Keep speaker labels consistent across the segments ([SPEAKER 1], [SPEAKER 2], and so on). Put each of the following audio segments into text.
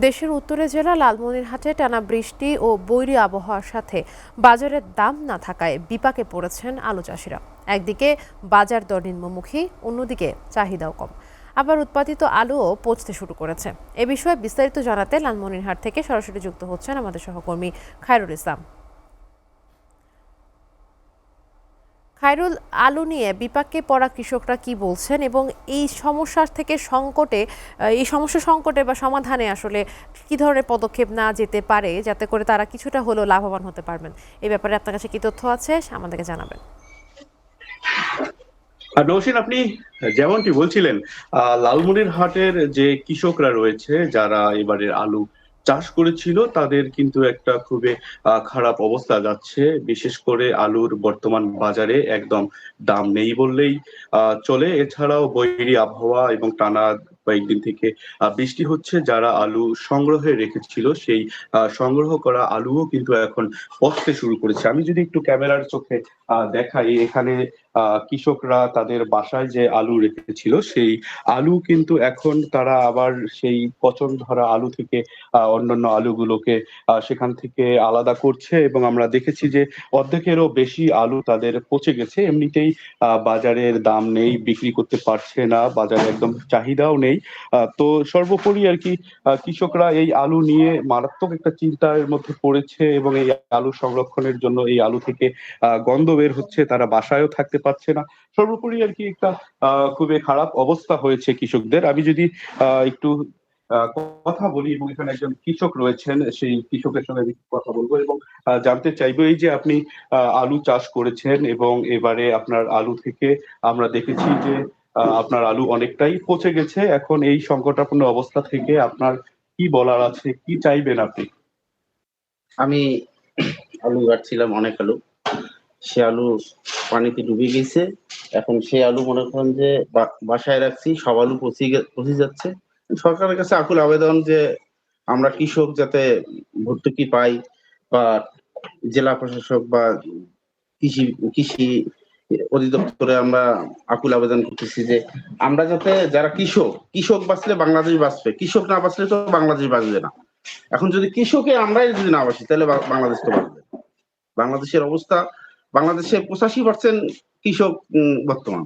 [SPEAKER 1] দেশের উত্তরের জেলা লালমনিরহাটে টানা বৃষ্টি ও বৈরী আবহাওয়ার সাথে বাজারের দাম না থাকায় বিপাকে পড়েছেন আলু চাষিরা। একদিকে বাজার দর নিম্নমুখী, অন্যদিকে চাহিদাও কম। আবার উৎপাদিত আলুও পচতে শুরু করেছে। এ বিষয়ে বিস্তারিত জানাতে লালমনিরহাট থেকে সরাসরি যুক্ত হচ্ছেন আমাদের সহকর্মী খায়রুল ইসলাম। খায়রুল, আলু নিয়ে বিপাকে পড়া কৃষকরা কি বলছেন এবং এই সমস্যা থেকে এই সমস্যা সংকটে বা সমাধানে আসলে কি ধরনের পদক্ষেপ না যেতে পারে যাতে করে তারা কিছুটা হলেও লাভবান হতে পারবেন, এই ব্যাপারে আপনার কাছে কি তথ্য আছে আমাদেরকে জানাবেন।
[SPEAKER 2] নৌসিন, আপনি যেমনটি বলছিলেন, লালমনিরহাটের যে কৃষকরা রয়েছে যারা এবারের আলু চাষ করেছিল তাদের কিন্তু একটা খুবই খারাপ অবস্থা যাচ্ছে। বিশেষ করে আলুর বর্তমান বাজারে একদম দাম নেই বললেই চলে। এছাড়াও বৈরী আবহাওয়া এবং টানা কয়েকদিন থেকে বৃষ্টি হচ্ছে, যারা আলু সংগ্রহে রেখেছিল সেই সংগ্রহ করা আলুও কিন্তু এখন পচতে শুরু করেছে। আমি যদি একটু ক্যামেরার চোখে দেখাই, এখানে কৃষকরা তাদের বাসায় যে আলু রেখেছিল সেই আলু কিন্তু এখন তারা আবার সেই পচন ধরা আলু থেকে অন্যান্য আলুগুলোকে সেখান থেকে আলাদা করছে, এবং আমরা দেখেছি যে অর্ধেকেরও বেশি আলু তাদের পচে গেছে। এমনিতেই বাজারের দাম নেই, বিক্রি করতে পারছে না, বাজারে একদম চাহিদাও নেই। তো সর্বোপরি আর কি কৃষকরা এই আলু নিয়ে মারাত্মক একটা চিন্তার মধ্যে পড়েছে, এবং এই আলু সংরক্ষণের জন্য এই আলু থেকে গন্ধ বের হচ্ছে, তারা বাসায়ও থাকতে পারছে না। সর্বোপরি আর কি একটা খুবই খারাপ অবস্থা হয়েছে কৃষকদের। আমি যদি একটু কথা বলি, এবং এখানে একজন কৃষক রয়েছেন, সেই কৃষকের সঙ্গে আমি কথা বলবো এবং জানতে চাইবো, এই যে আপনি আলু চাষ করেছেন এবং এবারে আপনার আলু থেকে আমরা দেখেছি যে আপনার আলু অনেকটাই পচে গেছে। এখন এই সংকটাপন্ন অবস্থা থেকে আপনার কি বলার আছে, কি চাইবেন আপনি?
[SPEAKER 3] আমি আলু গাড়ছিলাম, অনেক আলু, সে আলু পানিতে ডুবে গেছে। এখন সে আলু মনে করেন যে বাসায় রাখছি, সব আলু পচে যাচ্ছে। সরকারের কাছে আকুল আবেদন যে আমরা কৃষক যাতে ভর্তুকি পাই, বা জেলা প্রশাসক বা কৃষি কৃষি অধিদপ্তরে আমরা আকুল আবেদন করতেছি যে আমরা যাতে, যারা কৃষক বাঁচলে বাংলাদেশ বাঁচবে, কৃষক না বাঁচলে তো বাংলাদেশ বাঁচবে না। এখন যদি কৃষকে আমরাই যদি না বাঁচি তাহলে বাংলাদেশ তো বাঁচবে। বাংলাদেশের অবস্থা, বাংলাদেশে 85% কৃষক, বর্তমান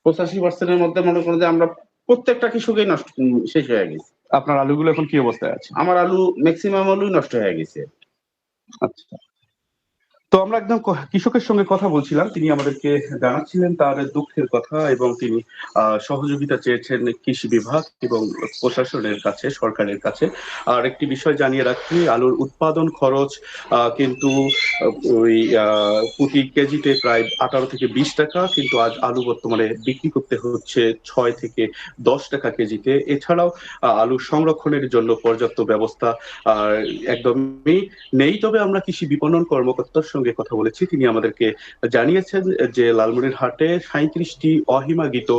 [SPEAKER 3] 85%-এর মধ্যে মনে করেন যে আমরা প্রত্যেকটা কৃষকই শেষ হয়ে গেছে।
[SPEAKER 2] আপনার আলুগুলো এখন কি অবস্থায় আছে?
[SPEAKER 3] আমার আলু ম্যাক্সিমাম আলুই নষ্ট হয়ে গেছে।
[SPEAKER 2] আচ্ছা, তো আমরা একদম কৃষকের সঙ্গে কথা বলছিলাম, তিনি আমাদেরকে জানাচ্ছিলেন তার দুঃখের কথা, এবং তিনি সহযোগিতা চেয়েছেন কৃষি বিভাগ এবং প্রশাসনের কাছে, সরকারের কাছে। আর একটি বিষয় জানিয়ে রাখি, আলুর উৎপাদন খরচ কিন্তু ওই প্রতি কেজিতে প্রায় 18 থেকে 20 টাকা, কিন্তু আজ আলু বর্তমানে বিক্রি করতে হচ্ছে 6 থেকে 10 টাকা কেজিতে। এছাড়াও আলু সংরক্ষণের জন্য পর্যাপ্ত ব্যবস্থা একদমই নেই। তবে আমরা কৃষি বিপণন কর্মকর্তার সঙ্গে কথা বলেছি, তিনি আমাদেরকে জানিয়েছেন যে লালমনিরহাটে 37টি অহিমায়িত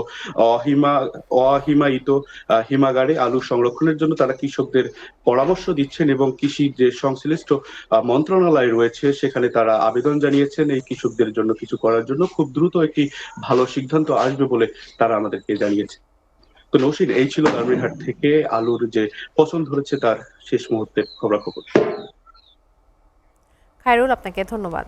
[SPEAKER 2] হিমাগারে আলু সংরক্ষণের জন্য তারা কৃষকদের পরামর্শ দিচ্ছেন, এবং কৃষি যে সংশ্লিষ্ট মন্ত্রণালয় রয়েছে সেখানে তারা আবেদন জানিয়েছেন এই কৃষকদের জন্য কিছু করার জন্য। খুব দ্রুত একটি ভালো সিদ্ধান্ত আসবে বলে তারা আমাদেরকে জানিয়েছে। তো নৌশিন, এই ছিল লালমনিরহাট থেকে আলুর যে পচন ধরেছে তার শেষ মুহূর্তের খবরাখবর।
[SPEAKER 1] খায়রুল, আপনাকে ধন্যবাদ।